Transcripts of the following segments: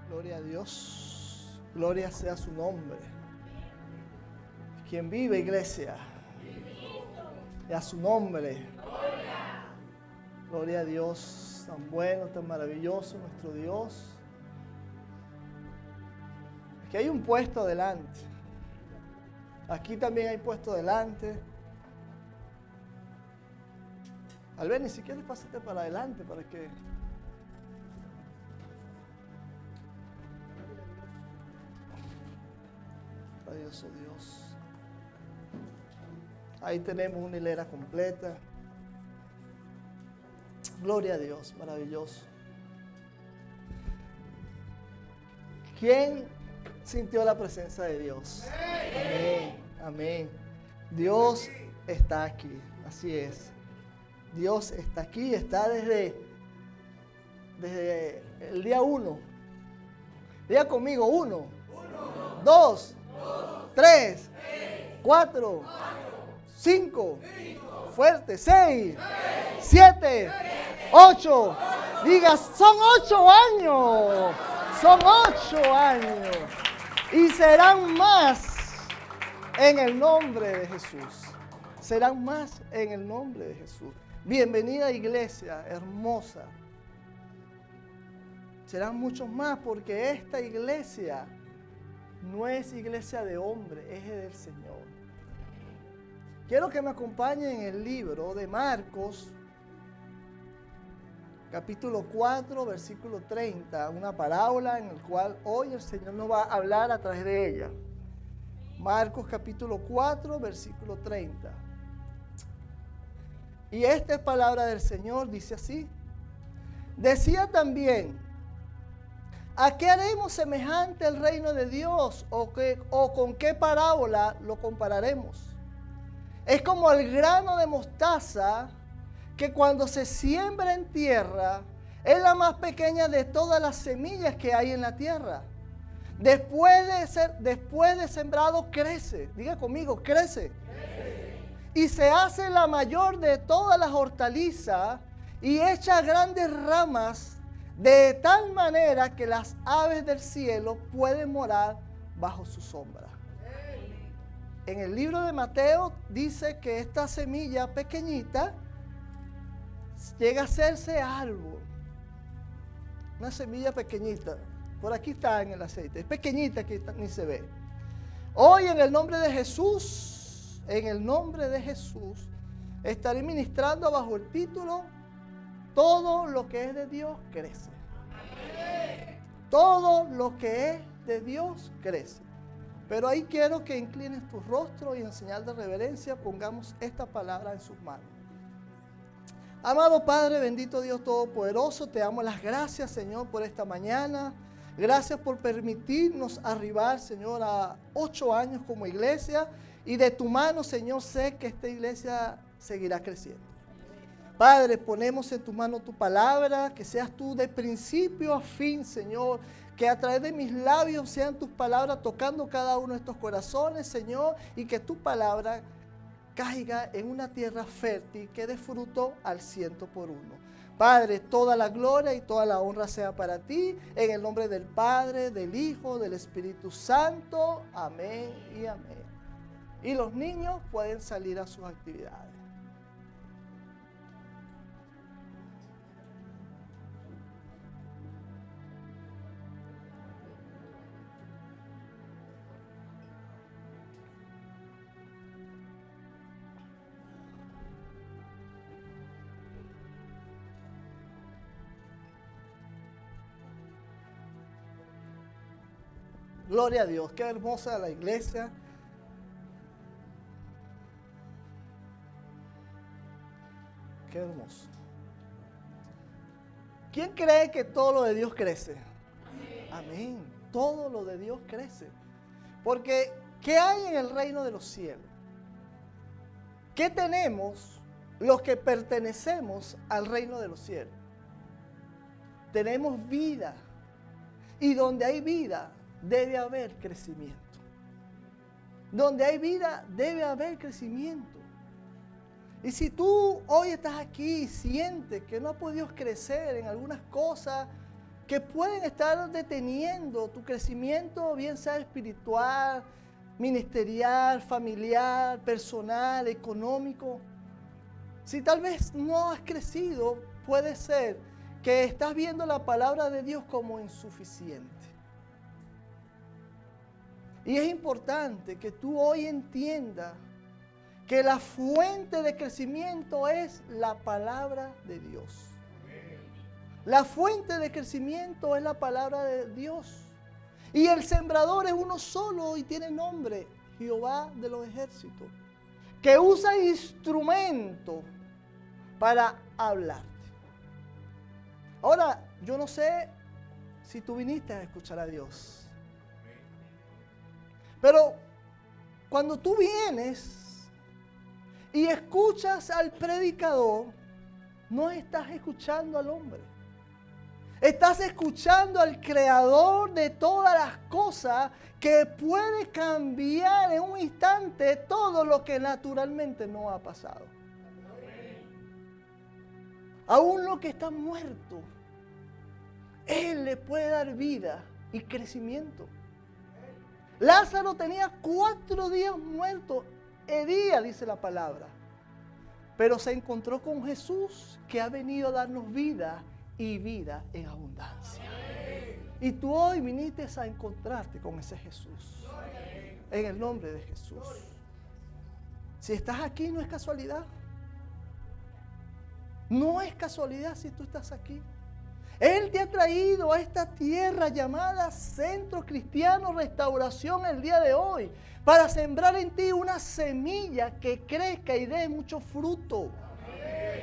Gloria a Dios. Gloria sea su nombre. Quien vive, iglesia. Y a su nombre. Gloria a Dios. Tan bueno, tan maravilloso nuestro Dios. Aquí hay un puesto delante. Aquí también hay puesto delante. Albeni, si quieres pásate para adelante para que... Maravilloso Dios. Ahí tenemos una hilera completa. Gloria a Dios, maravilloso. ¿Quién sintió la presencia de Dios? Amén, amén. Dios está aquí, así es. Dios está aquí, está desde el día 1. Diga conmigo, 1, 2, 3, 4, 5, fuerte, 6, 7, 8. Diga, son 8 años. Son 8 años. Y serán más en el nombre de Jesús. Serán más en el nombre de Jesús. Bienvenida, iglesia hermosa. Serán muchos más porque esta iglesia no es iglesia de hombre, es del Señor. Quiero que me acompañen en el libro de Marcos, capítulo 4, versículo 30, una parábola en la cual hoy el Señor nos va a hablar a través de ella. Marcos capítulo 4, versículo 30. Y esta es palabra del Señor, dice así. Decía también, ¿a qué haremos semejante el reino de Dios? ¿O con qué parábola lo compararemos? Es como el grano de mostaza que cuando se siembra en tierra es la más pequeña de todas las semillas que hay en la tierra. Después de sembrado crece. Diga conmigo, crece. Y se hace la mayor de todas las hortalizas y echa grandes ramas de tal manera que las aves del cielo pueden morar bajo su sombra. En el libro de Mateo dice que esta semilla pequeñita llega a hacerse árbol. Una semilla pequeñita. Por aquí está en el aceite. Es pequeñita que ni se ve. Hoy en el nombre de Jesús, estaré ministrando bajo el título Todo lo que es de Dios crece. Todo lo que es de Dios crece. Pero ahí quiero que inclines tu rostro y en señal de reverencia pongamos esta palabra en sus manos. Amado Padre, bendito Dios Todopoderoso, te damos las gracias, Señor, por esta mañana. Gracias por permitirnos arribar, Señor, a 8 años como iglesia. Y de tu mano, Señor, sé que esta iglesia seguirá creciendo. Padre, ponemos en tu mano tu palabra, que seas tú de principio a fin, Señor. Que a través de mis labios sean tus palabras tocando cada uno de estos corazones, Señor. Y que tu palabra caiga en una tierra fértil que dé fruto al 100 por 1. Padre, toda la gloria y toda la honra sea para ti, en el nombre del Padre, del Hijo, del Espíritu Santo. Amén y amén. Y los niños pueden salir a sus actividades. Gloria a Dios, qué hermosa la iglesia. Qué hermoso. ¿Quién cree que todo lo de Dios crece? Amén. Todo lo de Dios crece. Porque, ¿qué hay en el reino de los cielos? ¿Qué tenemos los que pertenecemos al reino de los cielos? Tenemos vida. Y donde hay vida, debe haber crecimiento. Donde hay vida, debe haber crecimiento. Y si tú hoy estás aquí y sientes que no has podido crecer en algunas cosas, que pueden estar deteniendo tu crecimiento, bien sea espiritual, ministerial, familiar, personal, económico. Si tal vez no has crecido, puede ser que estás viendo la palabra de Dios como insuficiente. Y es importante que tú hoy entiendas que la fuente de crecimiento es la palabra de Dios. La fuente de crecimiento es la palabra de Dios. Y el sembrador es uno solo y tiene nombre, Jehová de los ejércitos, que usa instrumento para hablarte. Ahora, yo no sé si tú viniste a escuchar a Dios, pero cuando tú vienes y escuchas al predicador, no estás escuchando al hombre. Estás escuchando al creador de todas las cosas, que puede cambiar en un instante todo lo que naturalmente no ha pasado. Aún lo que está muerto, Él le puede dar vida y crecimiento. Lázaro tenía 4 días muerto, hería, dice la palabra. Pero se encontró con Jesús, que ha venido a darnos vida y vida en abundancia. Y tú hoy viniste a encontrarte con ese Jesús. En el nombre de Jesús. Si estás aquí, no es casualidad. No es casualidad si tú estás aquí. Él te ha traído a esta tierra llamada Centro Cristiano Restauración el día de hoy, para sembrar en ti una semilla que crezca y dé mucho fruto.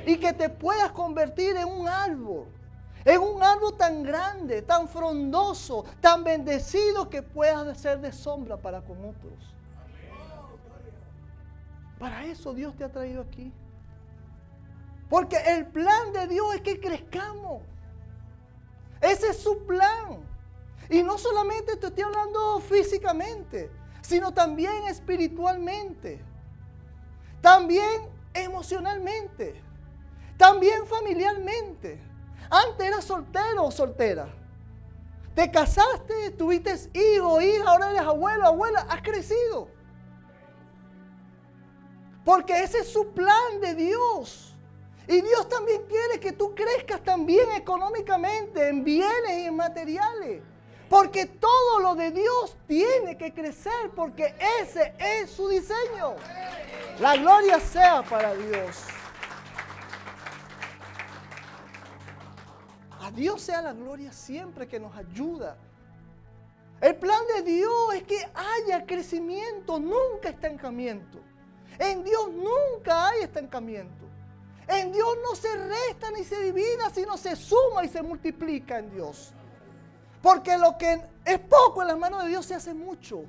Y que te puedas convertir en un árbol tan grande, tan frondoso, tan bendecido, que puedas ser de sombra para con otros. Para eso Dios te ha traído aquí. Porque el plan de Dios es que crezcamos. Ese es su plan. Y no solamente te estoy hablando físicamente, sino también espiritualmente, también emocionalmente, también familiarmente. Antes eras soltero o soltera. Te casaste, tuviste hijos, hija, ahora eres abuelo, abuela, has crecido. Porque ese es su plan de Dios. Y Dios también quiere que tú crezcas también económicamente, en bienes y en materiales. Porque todo lo de Dios tiene que crecer, porque ese es su diseño. La gloria sea para Dios. A Dios sea la gloria siempre que nos ayuda. El plan de Dios es que haya crecimiento, nunca estancamiento. En Dios nunca hay estancamiento. En Dios no se resta ni se divide, sino se suma y se multiplica en Dios. Porque lo que es poco en las manos de Dios se hace mucho.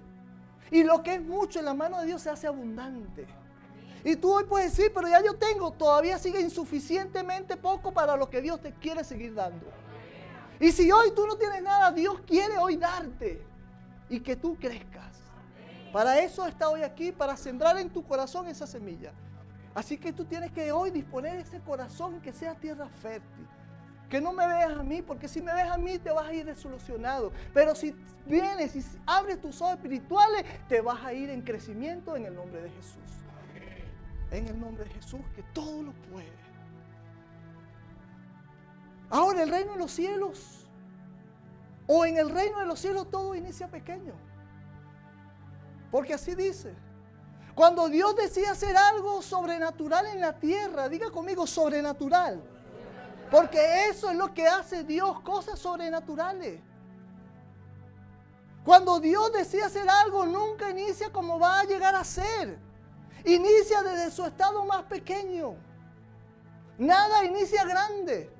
Y lo que es mucho en las manos de Dios se hace abundante. Y tú hoy puedes decir, pero ya yo tengo, todavía sigue insuficientemente poco para lo que Dios te quiere seguir dando. Y si hoy tú no tienes nada, Dios quiere hoy darte y que tú crezcas. Para eso está hoy aquí, para sembrar en tu corazón esa semilla. Así que tú tienes que hoy disponer ese corazón que sea tierra fértil. Que no me veas a mí, porque si me ves a mí te vas a ir desilusionado. Pero si vienes y abres tus ojos espirituales, te vas a ir en crecimiento en el nombre de Jesús. En el nombre de Jesús, que todo lo puede. Ahora, el reino de los cielos, o en el reino de los cielos, todo inicia pequeño. Porque así dice. Cuando Dios decide hacer algo sobrenatural en la tierra, diga conmigo, sobrenatural. Porque eso es lo que hace Dios, cosas sobrenaturales. Cuando Dios decide hacer algo, nunca inicia como va a llegar a ser. Inicia desde su estado más pequeño. Nada inicia grande.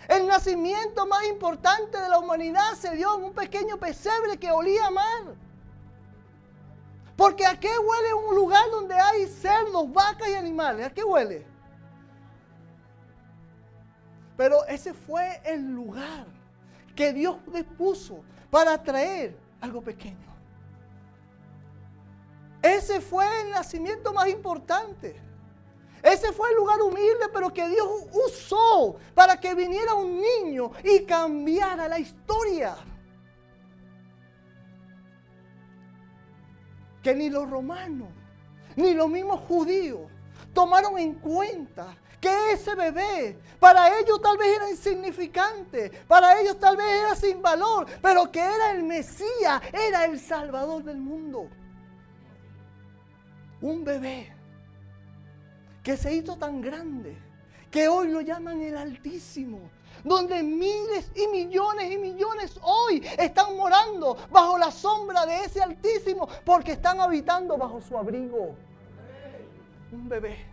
El nacimiento más importante de la humanidad se dio en un pequeño pesebre que olía a mar. Porque ¿a qué huele un lugar donde hay cerdos, vacas y animales? ¿A qué huele? Pero ese fue el lugar que Dios dispuso para traer algo pequeño. Ese fue el nacimiento más importante. Ese fue el lugar humilde, pero que Dios usó para que viniera un niño y cambiara la historia. Que ni los romanos, ni los mismos judíos tomaron en cuenta que ese bebé, para ellos tal vez era insignificante, para ellos tal vez era sin valor, pero que era el Mesías, era el Salvador del mundo. Un bebé que se hizo tan grande, que hoy lo llaman el Altísimo, donde miles y millones hoy están morando bajo la sombra de ese Altísimo, porque están habitando bajo su abrigo. Un bebé,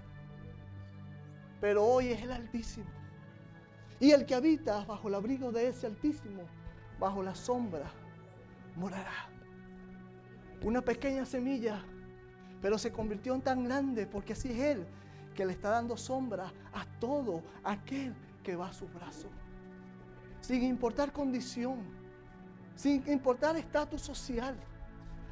pero hoy es el Altísimo. Y el que habita bajo el abrigo de ese Altísimo, bajo la sombra, morará. Una pequeña semilla, pero se convirtió en tan grande, porque así es Él, que le está dando sombra a todo aquel que va a su brazo. Sin importar condición, sin importar estatus social,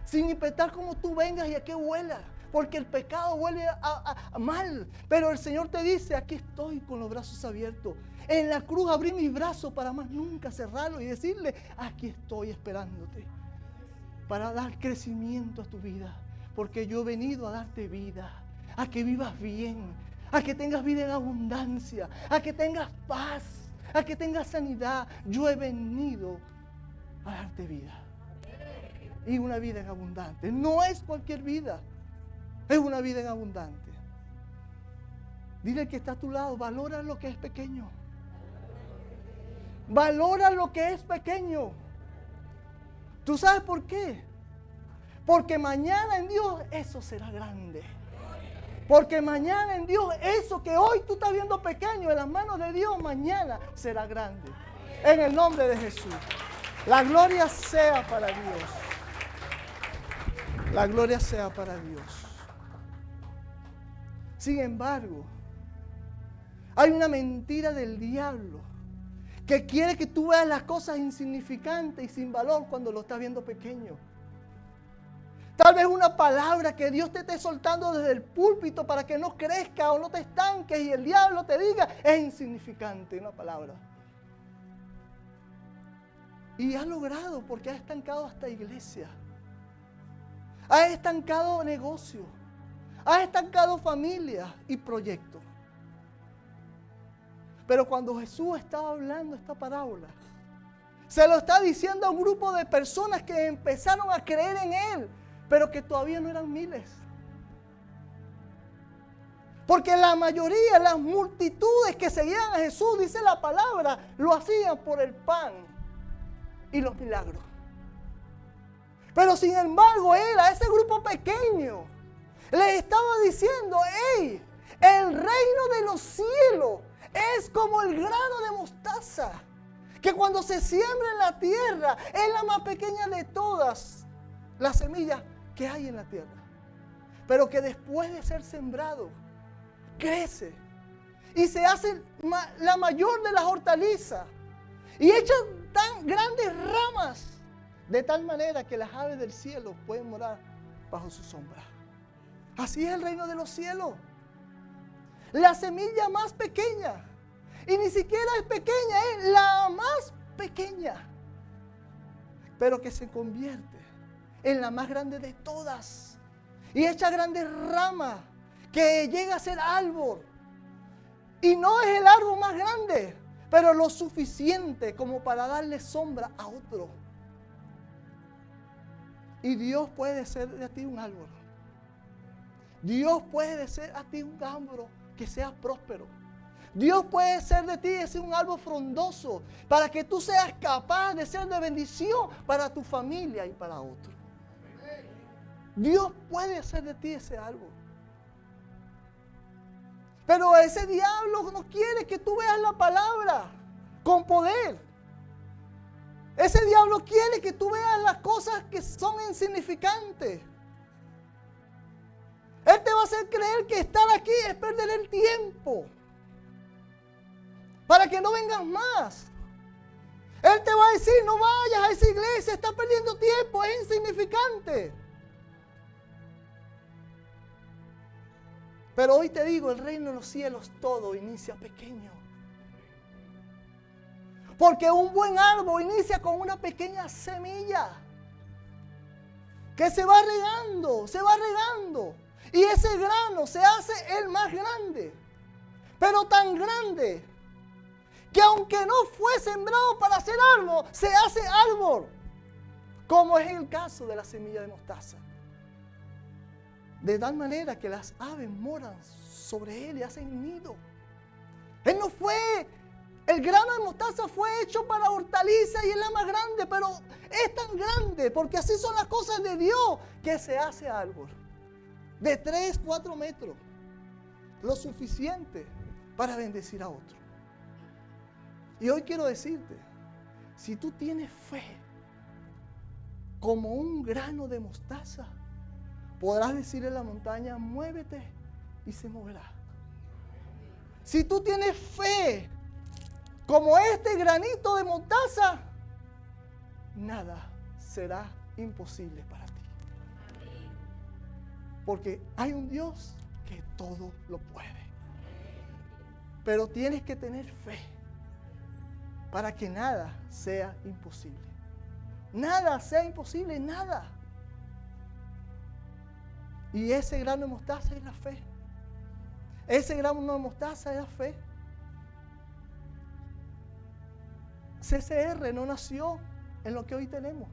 sin importar cómo tú vengas y a qué huelas, porque el pecado huele a mal. Pero el Señor te dice, aquí estoy con los brazos abiertos. En la cruz abrí mis brazos para más nunca cerrarlos y decirle, aquí estoy esperándote para dar crecimiento a tu vida, porque yo he venido a darte vida, a que vivas bien, a que tengas vida en abundancia, a que tengas paz, a que tengas sanidad. Yo he venido a darte vida, y una vida en abundante. No es cualquier vida, es una vida en abundante. Dile al que está a tu lado, valora lo que es pequeño. Valora lo que es pequeño. ¿Tú sabes por qué? Porque mañana en Dios eso será grande. Porque mañana en Dios eso que hoy tú estás viendo pequeño en las manos de Dios, mañana será grande. En el nombre de Jesús. La gloria sea para Dios. La gloria sea para Dios. Sin embargo, hay una mentira del diablo que quiere que tú veas las cosas insignificantes y sin valor cuando lo estás viendo pequeño. Tal vez una palabra que Dios te esté soltando desde el púlpito para que no crezca o no te estanques y el diablo te diga, es insignificante una palabra. Y ha logrado porque ha estancado hasta iglesia. Ha estancado negocios. Ha estancado familias y proyectos. Pero cuando Jesús estaba hablando esta parábola, se lo está diciendo a un grupo de personas que empezaron a creer en Él, pero que todavía no eran miles. Porque la mayoría, las multitudes que seguían a Jesús, dice la palabra, lo hacían por el pan y los milagros. Pero sin embargo, Él a ese grupo pequeño le estaba diciendo, hey, el reino de los cielos es como el grano de mostaza, que cuando se siembra en la tierra es la más pequeña de todas las semillas que hay en la tierra. Pero que después de ser sembrado, crece y se hace la mayor de las hortalizas y echa tan grandes ramas, de tal manera que las aves del cielo pueden morar bajo su sombra. Así es el reino de los cielos. La semilla más pequeña, y ni siquiera es pequeña, es la más pequeña, pero que se convierte en la más grande de todas y echa grandes ramas que llega a ser árbol. Y no es el árbol más grande, pero lo suficiente como para darle sombra a otro. Y Dios puede ser de ti un árbol. Dios puede ser a ti un árbol que sea próspero. Dios puede ser de ti ese un árbol frondoso para que tú seas capaz de ser de bendición para tu familia y para otros. Dios puede hacer de ti ese árbol. Pero ese diablo no quiere que tú veas la palabra con poder. Ese diablo quiere que tú veas las cosas que son insignificantes. Él te va a hacer creer que estar aquí es perder el tiempo, para que no vengas más. Él te va a decir, no vayas a esa iglesia, estás perdiendo tiempo, es insignificante. Pero hoy te digo, el reino de los cielos todo inicia pequeño. Porque un buen árbol inicia con una pequeña semilla que se va regando, se va regando. Y ese grano se hace el más grande. Pero tan grande que aunque no fue sembrado para ser árbol, se hace árbol. Como es el caso de la semilla de mostaza. De tal manera que las aves moran sobre él y hacen nido. Él no fue, el grano de mostaza fue hecho para hortaliza y es la más grande, pero es tan grande, porque así son las cosas de Dios, que se hace árbol. De 3, 4 metros. Lo suficiente para bendecir a otro. Y hoy quiero decirte, si tú tienes fe como un grano de mostaza, podrás decirle a la montaña, muévete, y se moverá. Si tú tienes fe como este granito de mostaza, nada será imposible para ti. Porque hay un Dios que todo lo puede. Pero tienes que tener fe para que nada sea imposible. Nada sea imposible, nada. Y ese grano de mostaza es la fe. Ese grano de mostaza es la fe. CCR no nació en lo que hoy tenemos.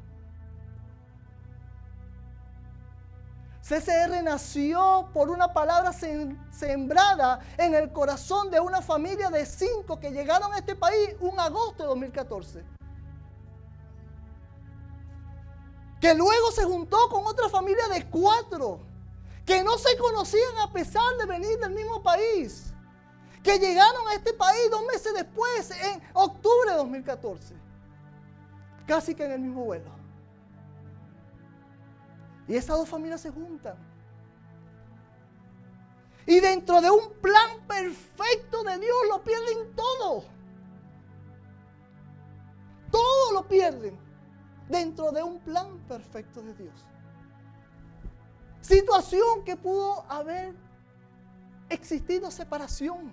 CCR nació por una palabra sembrada en el corazón de una familia de 5 que llegaron a este país un agosto de 2014. Que luego se juntó con otra familia de 4 que no se conocían a pesar de venir del mismo país. Que llegaron a este país 2 meses después, en octubre de 2014. Casi que en el mismo vuelo. Y esas 2 familias se juntan. Y dentro de un plan perfecto de Dios lo pierden todo. Todo lo pierden dentro de un plan perfecto de Dios. Situación que pudo haber existido separación.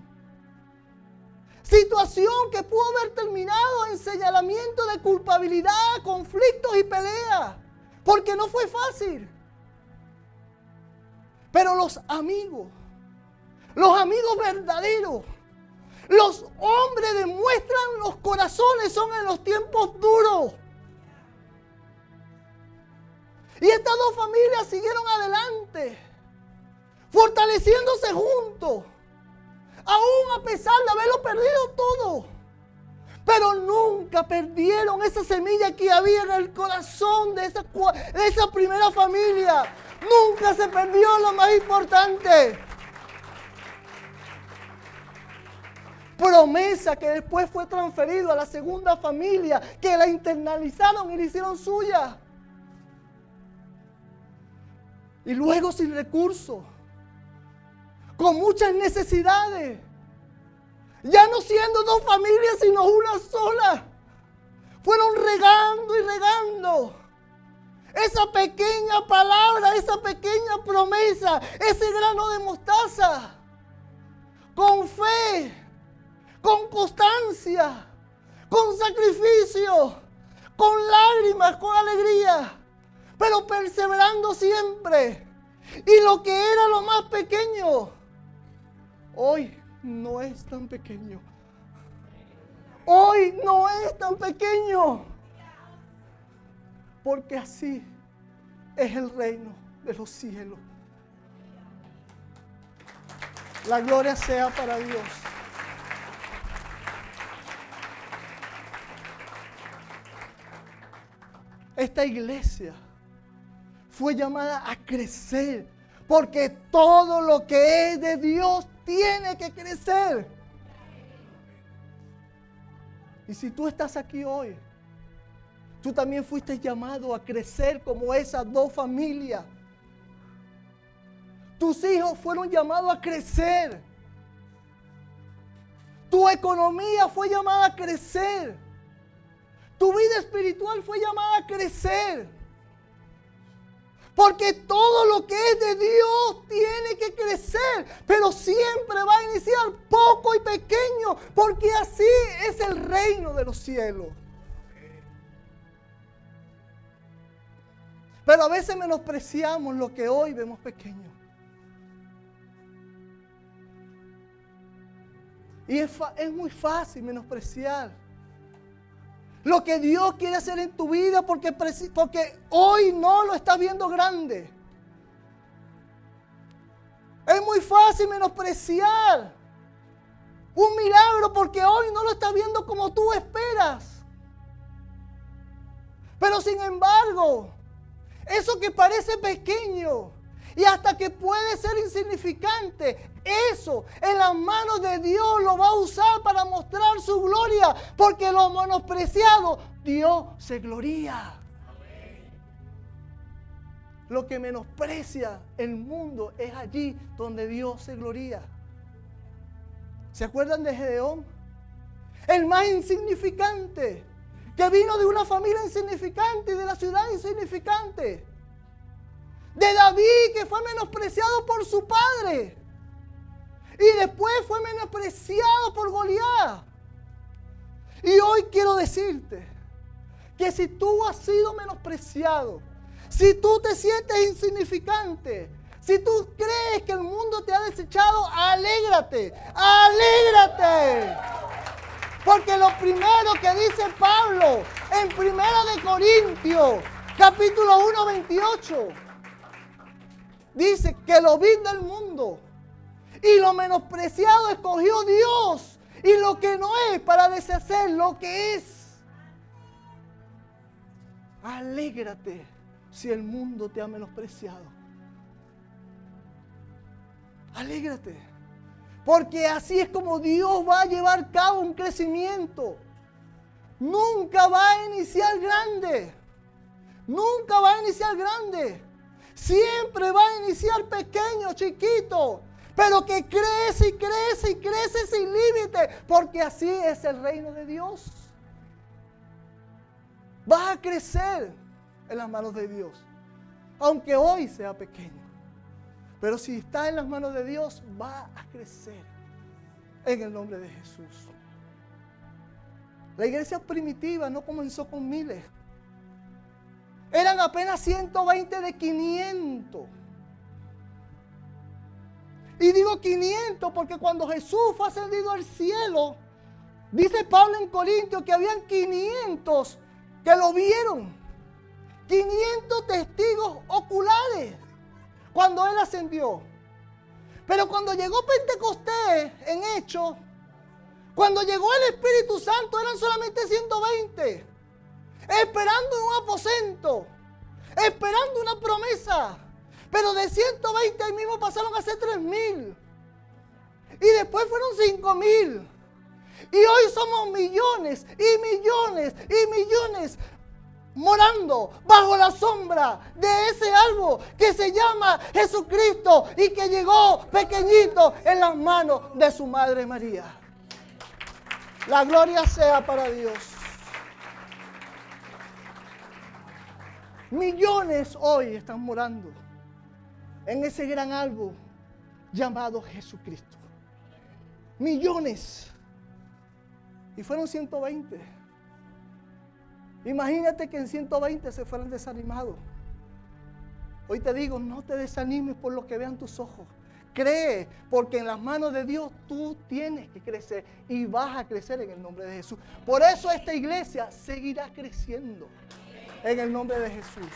Situación que pudo haber terminado en señalamiento de culpabilidad, conflictos y peleas. Porque no fue fácil. Pero los amigos verdaderos, los hombres demuestran los corazones, son en los tiempos duros. Y estas 2 familias siguieron adelante, fortaleciéndose juntos, aún a pesar de haberlo perdido todo. Pero nunca perdieron esa semilla que había en el corazón de esa primera familia. Nunca se perdió lo más importante. Promesa que después fue transferido a la segunda familia, que la internalizaron y la hicieron suya. Y luego sin recursos, con muchas necesidades. Ya no siendo 2 familias, sino una sola. Fueron regando y regando. Esa pequeña palabra, esa pequeña promesa, ese grano de mostaza. Con fe, con constancia, con sacrificio, con lágrimas, con alegría. Pero perseverando siempre. Y lo que era lo más pequeño, hoy no es tan pequeño. Hoy no es tan pequeño. Porque así es el reino de los cielos. La gloria sea para Dios. Esta iglesia fue llamada a crecer, porque todo lo que es de Dios tiene que crecer. Y si tú estás aquí hoy, tú también fuiste llamado a crecer como esas 2 familias. Tus hijos fueron llamados a crecer. Tu economía fue llamada a crecer. Tu vida espiritual fue llamada a crecer. Porque todo lo que es de Dios tiene que crecer, pero siempre va a iniciar poco y pequeño, porque así es el reino de los cielos. Pero a veces menospreciamos lo que hoy vemos pequeño. Y es muy fácil menospreciar lo que Dios quiere hacer en tu vida porque hoy no lo estás viendo grande. Es muy fácil menospreciar un milagro porque hoy no lo estás viendo como tú esperas. Pero sin embargo, eso que parece pequeño y hasta que puede ser insignificante, eso en las manos de Dios lo va a usar para mostrar su gloria, porque lo menospreciado, Dios se gloria. Lo que menosprecia el mundo es allí donde Dios se gloria. ¿Se acuerdan de Gedeón? El más insignificante, que vino de una familia insignificante y de la ciudad insignificante. De David, que fue menospreciado por su padre. Y después fue menospreciado por Goliat. Y hoy quiero decirte que si tú has sido menospreciado, si tú te sientes insignificante, si tú crees que el mundo te ha desechado, alégrate, alégrate. Porque lo primero que dice Pablo en 1 Corintios, capítulo 1, 28, dice que lo vil del mundo y lo menospreciado escogió Dios, y lo que no es para deshacer lo que es. Alégrate si el mundo te ha menospreciado. Alégrate, porque así es como Dios va a llevar a cabo un crecimiento. Nunca va a iniciar grande. Nunca va a iniciar grande. Siempre va a iniciar pequeño, chiquito, pero que crece y crece y crece sin límite, porque así es el reino de Dios. Vas a crecer en las manos de Dios, aunque hoy sea pequeño. Pero si está en las manos de Dios, va a crecer en el nombre de Jesús. La iglesia primitiva no comenzó con miles. Eran apenas 120 de 500. Y digo 500 porque cuando Jesús fue ascendido al cielo, dice Pablo en Corintios que habían 500 que lo vieron. 500 testigos oculares cuando Él ascendió. Pero cuando llegó Pentecostés en Hechos, cuando llegó el Espíritu Santo, eran solamente 120. Esperando un aposento, esperando una promesa. Pero de 120 ahí mismo pasaron a ser 3,000. Y después fueron 5,000. Y hoy somos millones y millones y millones morando bajo la sombra de ese árbol que se llama Jesucristo y que llegó pequeñito en las manos de su Madre María. La gloria sea para Dios. Millones hoy están morando en ese gran árbol llamado Jesucristo. Millones. Y fueron 120. Imagínate que en 120 se fueran desanimados. Hoy te digo, no te desanimes por lo que vean tus ojos. Cree, porque en las manos de Dios tú tienes que crecer y vas a crecer en el nombre de Jesús. Por eso esta iglesia seguirá creciendo. En el nombre de Jesús.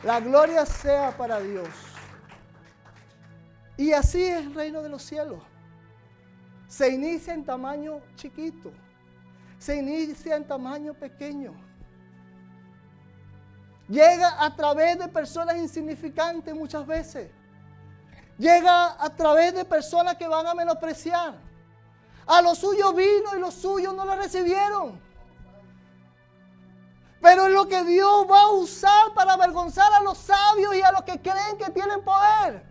La gloria sea para Dios. Y así es el reino de los cielos. Se inicia en tamaño chiquito. Se inicia en tamaño pequeño. Llega a través de personas insignificantes muchas veces. Llega a través de personas que van a menospreciar. A los suyos vino y los suyos no lo recibieron. Pero es lo que Dios va a usar para avergonzar a los sabios y a los que creen que tienen poder.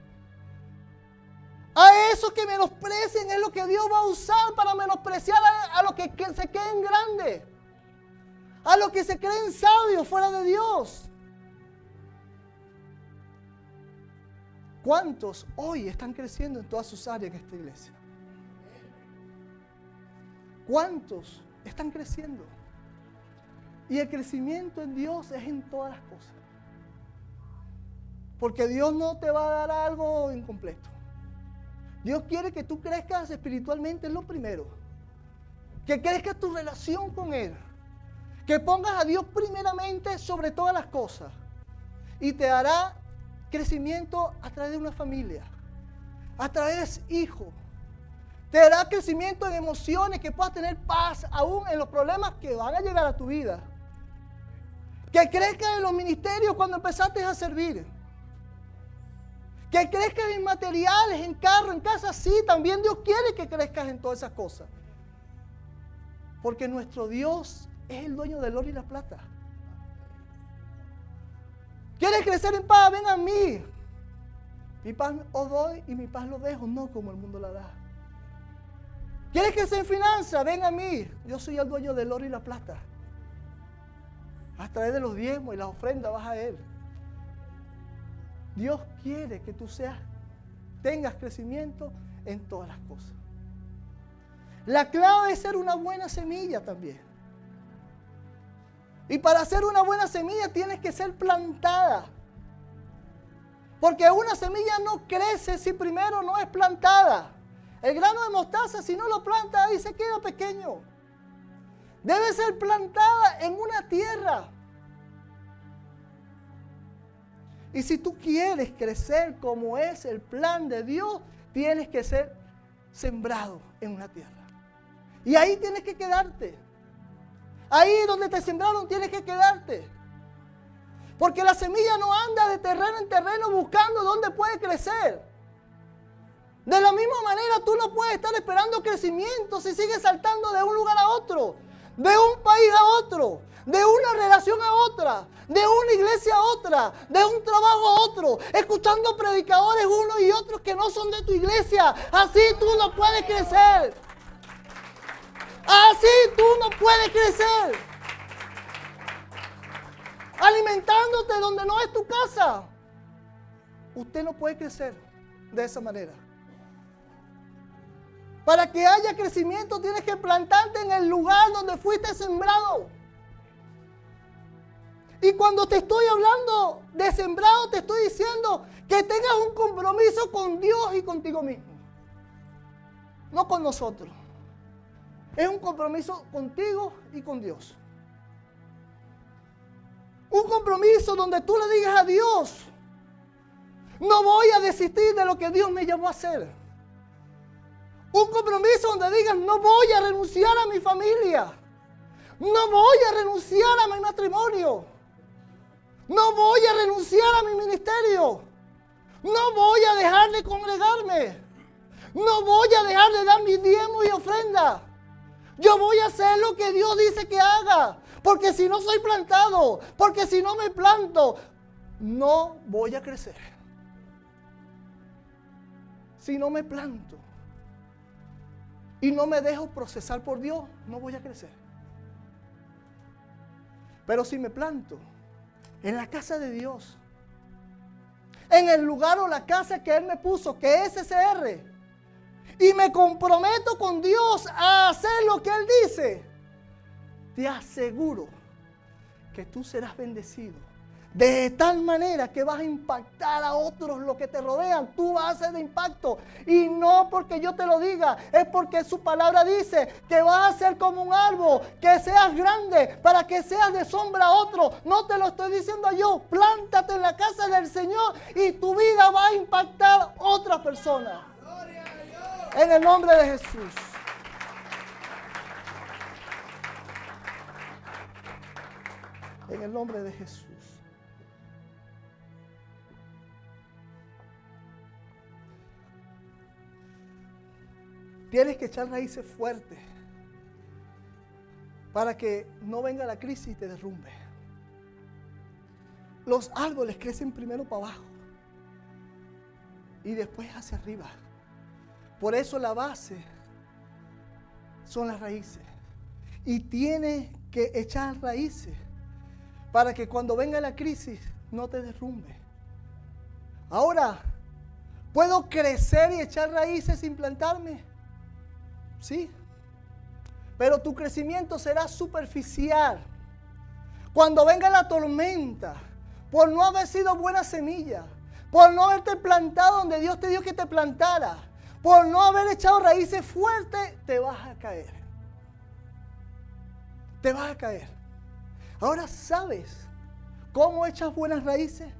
A esos que menosprecian es lo que Dios va a usar para menospreciar a los que se creen grandes. A los que se creen sabios fuera de Dios. ¿Cuántos hoy están creciendo en todas sus áreas en esta iglesia? ¿Cuántos están creciendo? Y el crecimiento en Dios es en todas las cosas. Porque Dios no te va a dar algo incompleto. Dios quiere que tú crezcas espiritualmente, es lo primero. Que crezca tu relación con Él. Que pongas a Dios primeramente sobre todas las cosas. Y te dará crecimiento a través de una familia. A través de hijos. Te dará crecimiento en emociones, que puedas tener paz aún en los problemas que van a llegar a tu vida. Que crezcas en los ministerios cuando empezaste a servir. Que crezcas en materiales, en carro, en casa. Sí, también Dios quiere que crezcas en todas esas cosas. Porque nuestro Dios es el dueño del oro y la plata. ¿Quieres crecer en paz? Ven a mí. Mi paz os doy y mi paz lo dejo, no como el mundo la da. ¿Quieres crecer en finanzas? Ven a mí. Yo soy el dueño del oro y la plata. A través de los diezmos y las ofrendas vas a Él. Dios quiere que tú tengas crecimiento en todas las cosas. La clave es ser una buena semilla también. Y para ser una buena semilla tienes que ser plantada. Porque una semilla no crece si primero no es plantada. El grano de mostaza, si no lo planta, ahí se queda pequeño. Debe ser plantada en una tierra. Y si tú quieres crecer como es el plan de Dios, tienes que ser sembrado en una tierra. Y ahí tienes que quedarte. Ahí donde te sembraron tienes que quedarte. Porque la semilla no anda de terreno en terreno buscando dónde puede crecer. De la misma manera tú no puedes estar esperando crecimiento si sigues saltando de un lugar a otro, de un país a otro, de una relación a otra, de una iglesia a otra, de un trabajo a otro, escuchando predicadores unos y otros que no son de tu iglesia. Así tú no puedes crecer. Así tú no puedes crecer. Alimentándote donde no es tu casa. Usted no puede crecer de esa manera. Para que haya crecimiento tienes que plantarte en el lugar donde fuiste sembrado. Y cuando te estoy hablando de sembrado, te estoy diciendo que tengas un compromiso con Dios y contigo mismo. No con nosotros. Es un compromiso contigo y con Dios. Un compromiso donde tú le digas a Dios, no voy a desistir de lo que Dios me llamó a hacer. Un compromiso donde digas, no voy a renunciar a mi familia. No voy a renunciar a mi matrimonio. No voy a renunciar a mi ministerio. No voy a dejar de congregarme. No voy a dejar de dar mi diezmo y ofrenda. Yo voy a hacer lo que Dios dice que haga. Porque si no soy plantado, porque si no me planto, no voy a crecer. Si no me planto y no me dejo procesar por Dios, no voy a crecer. Pero si me planto en la casa de Dios, en el lugar o la casa que Él me puso, que es SCR, y me comprometo con Dios a hacer lo que Él dice, te aseguro que tú serás bendecido. De tal manera que vas a impactar a otros los que te rodean. Tú vas a ser de impacto. Y no porque yo te lo diga, es porque su palabra dice que vas a ser como un árbol, que seas grande para que seas de sombra a otro. No te lo estoy diciendo yo. Plántate en la casa del Señor y tu vida va a impactar a otras personas. En el nombre de Jesús. En el nombre de Jesús. Tienes que echar raíces fuertes para que no venga la crisis y te derrumbe. Los árboles crecen primero para abajo y después hacia arriba. Por eso la base son las raíces. Y tienes que echar raíces para que cuando venga la crisis no te derrumbe. Ahora, ¿Puedo crecer y echar raíces sin plantarme? Sí. Pero tu crecimiento será superficial. Cuando venga la tormenta, por no haber sido buena semilla, por no haberte plantado donde Dios te dijo que te plantara, por no haber echado raíces fuertes, te vas a caer. Te vas a caer. Ahora, ¿sabes cómo echas buenas raíces?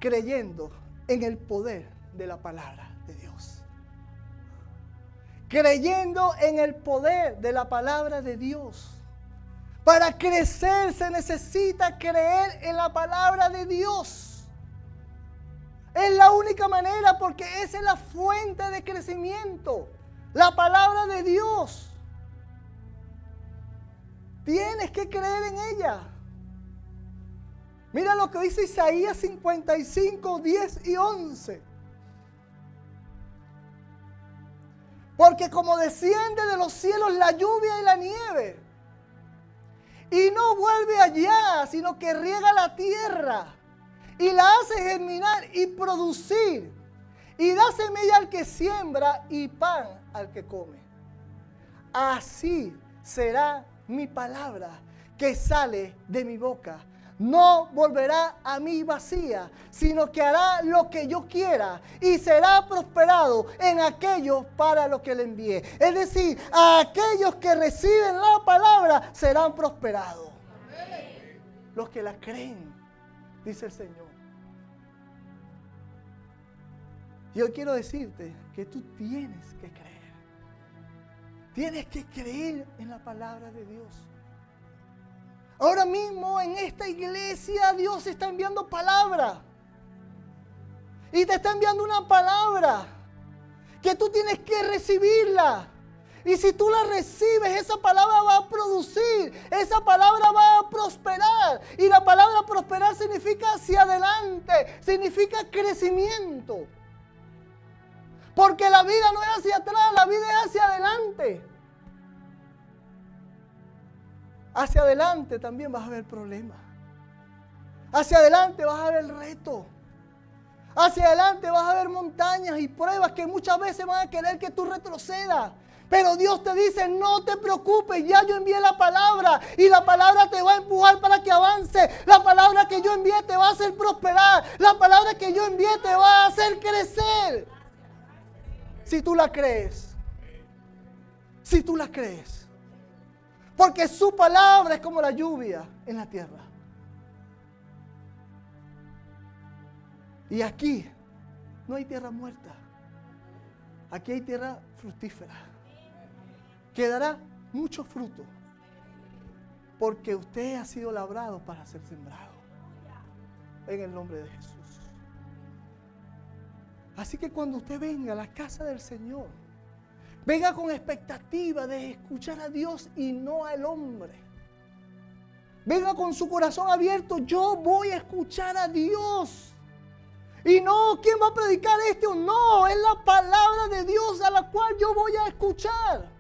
Creyendo en el poder de la palabra de Dios. Creyendo en el poder de la palabra de Dios. Para crecer se necesita creer en la palabra de Dios. Es la única manera, porque esa es la fuente de crecimiento. La palabra de Dios. Tienes que creer en ella. Mira lo que dice Isaías 55, 10 y 11. Porque como desciende de los cielos la lluvia y la nieve, y no vuelve allá, sino que riega la tierra, y la hace germinar y producir, y da semilla al que siembra y pan al que come. Así será mi palabra que sale de mi boca. No volverá a mí vacía, sino que hará lo que yo quiera y será prosperado en aquello para lo que le envié. Es decir, a aquellos que reciben la palabra serán prosperados. Amén. Los que la creen, dice el Señor. Yo quiero decirte que tú tienes que creer. Tienes que creer en la palabra de Dios. Ahora mismo en esta iglesia Dios está enviando palabra. Y te está enviando una palabra que tú tienes que recibirla. Y si tú la recibes, esa palabra va a producir, esa palabra va a prosperar. Y la palabra prosperar significa hacia adelante, significa crecimiento. Porque la vida no es hacia atrás, la vida es hacia adelante. Hacia adelante también vas a ver problemas. Hacia adelante vas a ver retos. Hacia adelante vas a ver montañas y pruebas que muchas veces van a querer que tú retrocedas. Pero Dios te dice, no te preocupes, ya yo envié la palabra y la palabra te va a empujar para que avance. La palabra que yo envié te va a hacer prosperar. La palabra que yo envié te va a hacer crecer. Si tú la crees. Si tú la crees. Porque su palabra es como la lluvia en la tierra. Y aquí no hay tierra muerta. Aquí hay tierra fructífera. Que dará mucho fruto. Porque usted ha sido labrado para ser sembrado. En el nombre de Jesús. Así que cuando usted venga a la casa del Señor, venga con expectativa de escuchar a Dios y no al hombre. Venga con su corazón abierto. Yo voy a escuchar a Dios. Y no, ¿quién va a predicar esto? No, es la palabra de Dios a la cual yo voy a escuchar.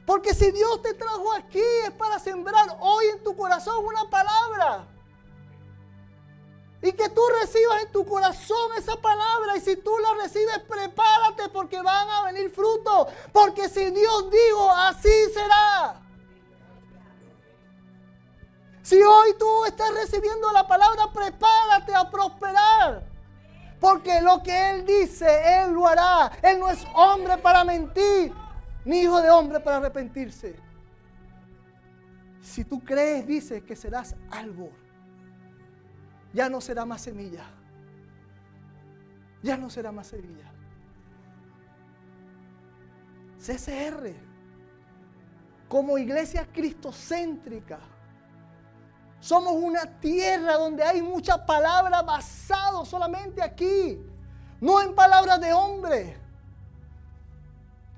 Porque si Dios te trajo aquí es para sembrar hoy en tu corazón una palabra. Y que tú recibas en tu corazón esa palabra. Y si tú la recibes, prepárate porque van a venir frutos. Porque si Dios dijo, así será. Si hoy tú estás recibiendo la palabra, prepárate a prosperar. Porque lo que Él dice, Él lo hará. Él no es hombre para mentir, ni hijo de hombre para arrepentirse. Si tú crees, dice que serás árbol. Ya no será más semilla. Ya no será más semilla. CCR, como iglesia cristocéntrica, somos una tierra donde hay mucha palabra basada solamente aquí, no en palabras de hombre.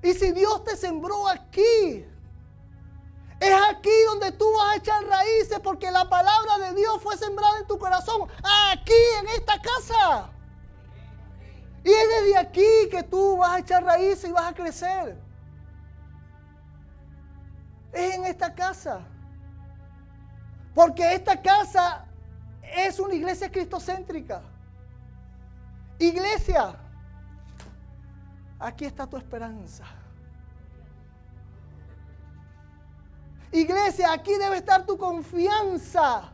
Y si Dios te sembró aquí, es aquí donde tú vas a echar raíces, porque la palabra de Dios fue sembrada en tu corazón, aquí en esta casa. Y es desde aquí que tú vas a echar raíces y vas a crecer. Es en esta casa. Porque esta casa es una iglesia cristocéntrica. Iglesia, aquí está tu esperanza. Iglesia, aquí debe estar tu confianza.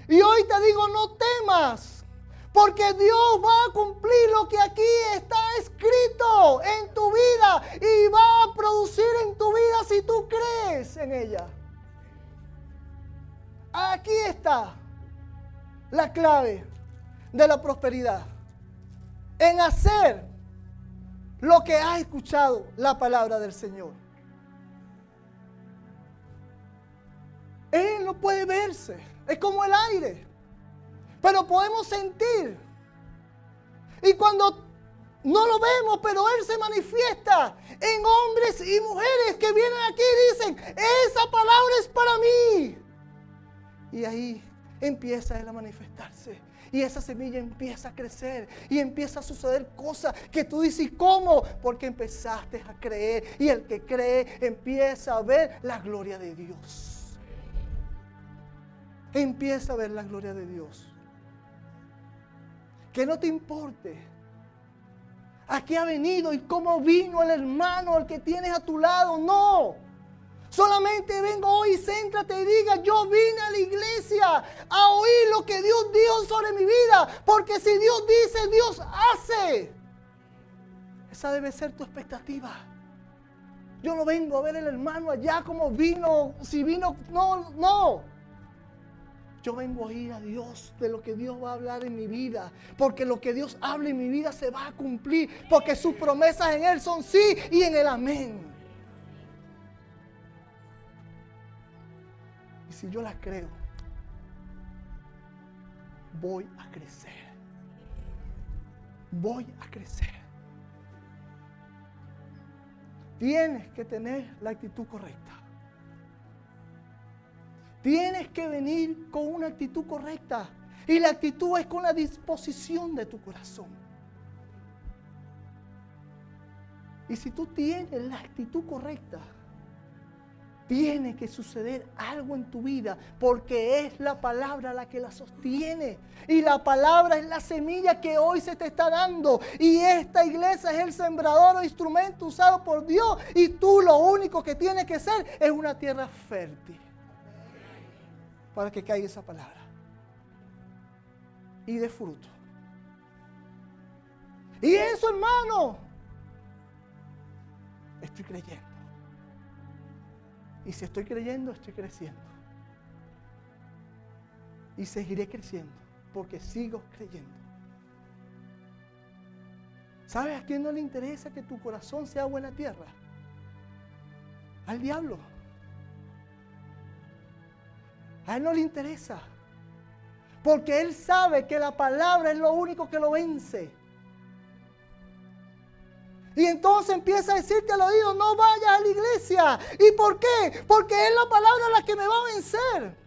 Y hoy te digo, no temas, porque Dios va a cumplir lo que aquí está escrito en tu vida y va a producir en tu vida si tú crees en ella. Aquí está la clave de la prosperidad, en hacer lo que has escuchado la palabra del Señor. Él no puede verse, es como el aire, pero podemos sentir. Y cuando no lo vemos, pero Él se manifiesta en hombres y mujeres que vienen aquí y dicen, esa palabra es para mí. Y ahí empieza Él a manifestarse. Y esa semilla empieza a crecer y empieza a suceder cosas que tú dices, ¿cómo? Porque empezaste a creer. Y el que cree empieza a ver la gloria de Dios. Empieza a ver la gloria de Dios. Que no te importe a qué ha venido y cómo vino el hermano, el que tienes a tu lado. No. Solamente vengo hoy, céntrate y diga, yo vine a la iglesia a oír lo que Dios dijo sobre mi vida. Porque si Dios dice, Dios hace. Esa debe ser tu expectativa. Yo no vengo a ver el hermano allá como vino, si vino, no. Yo vengo a oír a Dios de lo que Dios va a hablar en mi vida. Porque lo que Dios habla en mi vida se va a cumplir. Porque sus promesas en Él son sí y en el amén. Y si yo las creo, voy a crecer. Voy a crecer. Tienes que tener la actitud correcta. Tienes que venir con una actitud correcta. Y la actitud es con la disposición de tu corazón. Y si tú tienes la actitud correcta, tiene que suceder algo en tu vida, porque es la palabra la que la sostiene. Y la palabra es la semilla que hoy se te está dando. Y esta iglesia es el sembrador o instrumento usado por Dios. Y tú lo único que tienes que ser es una tierra fértil para que caiga esa palabra y dé fruto. Y eso, hermano, estoy creyendo. Y si estoy creyendo, estoy creciendo. Y seguiré creciendo porque sigo creyendo. ¿Sabes a quién no le interesa que tu corazón sea buena tierra? Al diablo. A él no le interesa. Porque él sabe que la palabra es lo único que lo vence. Y entonces empieza a decirte al oído, no vayas a la iglesia. ¿Y por qué? Porque es la palabra la que me va a vencer.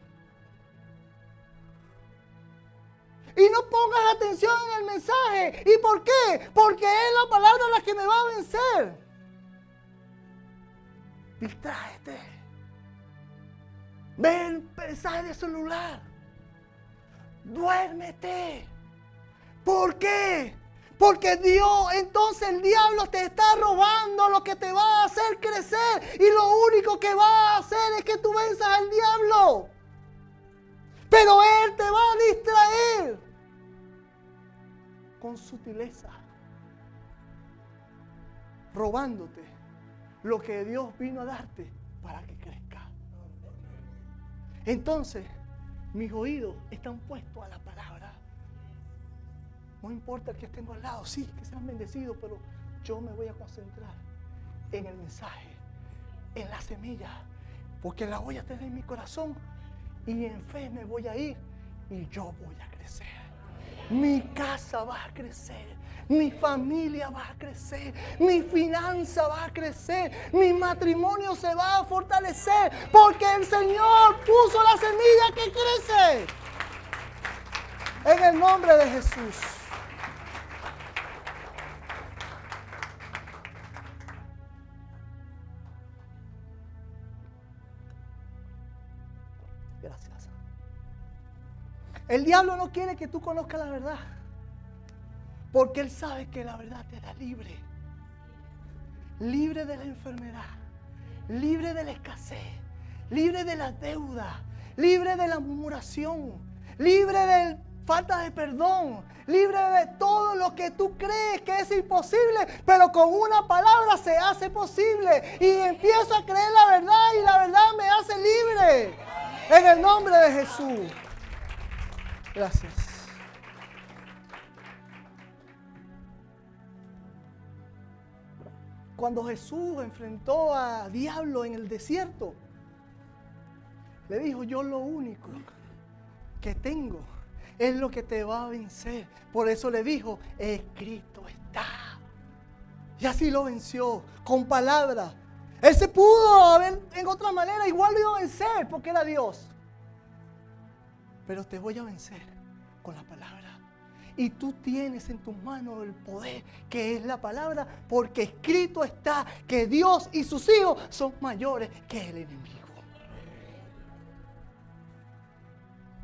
Y no pongas atención en el mensaje. ¿Y por qué? Porque es la palabra la que me va a vencer. Distráete. Ve el mensaje de celular. Duérmete. ¿Por qué? Porque Dios, entonces el diablo te está robando lo que te va a hacer crecer. Y lo único que va a hacer es que tú venzas al diablo. Pero él te va a distraer con sutileza, robándote lo que Dios vino a darte para que crezca. Entonces, mis oídos están puestos a la palabra. No importa el que tengo al lado, sí, que sean bendecidos, pero yo me voy a concentrar en el mensaje, en la semilla, porque la voy a tener en mi corazón y en fe me voy a ir y yo voy a crecer. Mi casa va a crecer. Mi familia va a crecer, mi finanza va a crecer, mi matrimonio se va a fortalecer, porque el Señor puso la semilla que crece. En el nombre de Jesús. Gracias. El diablo no quiere que tú conozcas la verdad, porque él sabe que la verdad te da libre. Libre de la enfermedad, libre de la escasez, libre de la deuda, libre de la murmuración, libre de falta de perdón, libre de todo lo que tú crees que es imposible, pero con una palabra se hace posible. Y empiezo a creer la verdad y la verdad me hace libre. En el nombre de Jesús. Gracias. Cuando Jesús enfrentó a diablo en el desierto, le dijo: yo lo único que tengo es lo que te va a vencer. Por eso le dijo: escrito está. Y así lo venció, con palabras. Él se pudo haber en otra manera, igual lo iba a vencer porque era Dios. Pero te voy a vencer con la palabra. Y tú tienes en tus manos el poder que es la palabra, porque escrito está que Dios y sus hijos son mayores que el enemigo.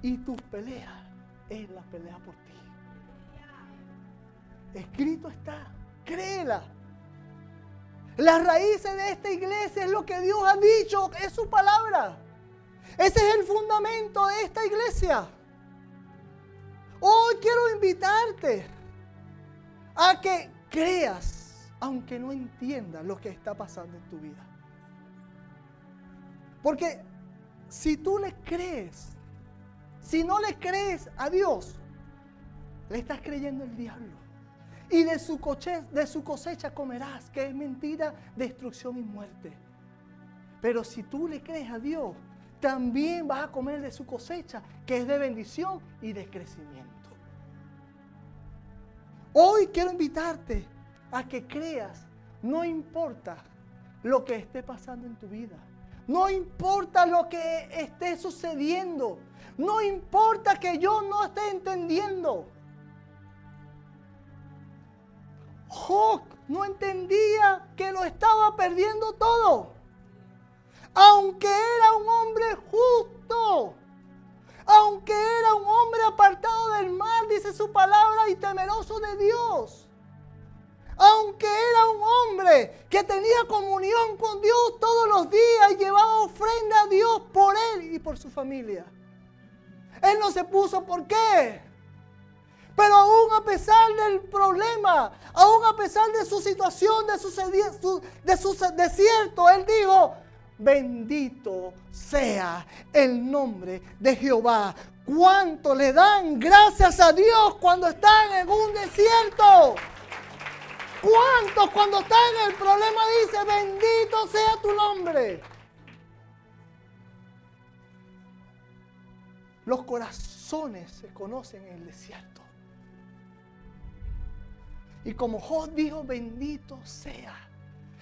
Y tu pelea es la pelea por ti. Escrito está, créela. Las raíces de esta iglesia es lo que Dios ha dicho, es su palabra. Ese es el fundamento de esta iglesia. Hoy quiero invitarte a que creas, aunque no entiendas lo que está pasando en tu vida. Porque si tú le crees, si no le crees a Dios, le estás creyendo al diablo. Y de su cosecha comerás, que es mentira, destrucción y muerte. Pero si tú le crees a Dios, también vas a comer de su cosecha, que es de bendición y de crecimiento. Hoy quiero invitarte a que creas, no importa lo que esté pasando en tu vida. No importa lo que esté sucediendo. No importa que yo no esté entendiendo. Job no entendía que lo estaba perdiendo todo. Aunque era un hombre justo, aunque era un hombre apartado del mal, dice su palabra, y temeroso de Dios. Aunque era un hombre que tenía comunión con Dios todos los días y llevaba ofrenda a Dios por él y por su familia. Él no se puso por qué. Pero aún a pesar del problema, aún a pesar de su situación, de su desierto, él dijo: bendito sea el nombre de Jehová. ¿Cuánto le dan gracias a Dios cuando están en un desierto? ¿Cuántos cuando están en el problema dicen: bendito sea tu nombre? Los corazones se conocen en el desierto. Y como Job dijo: bendito sea.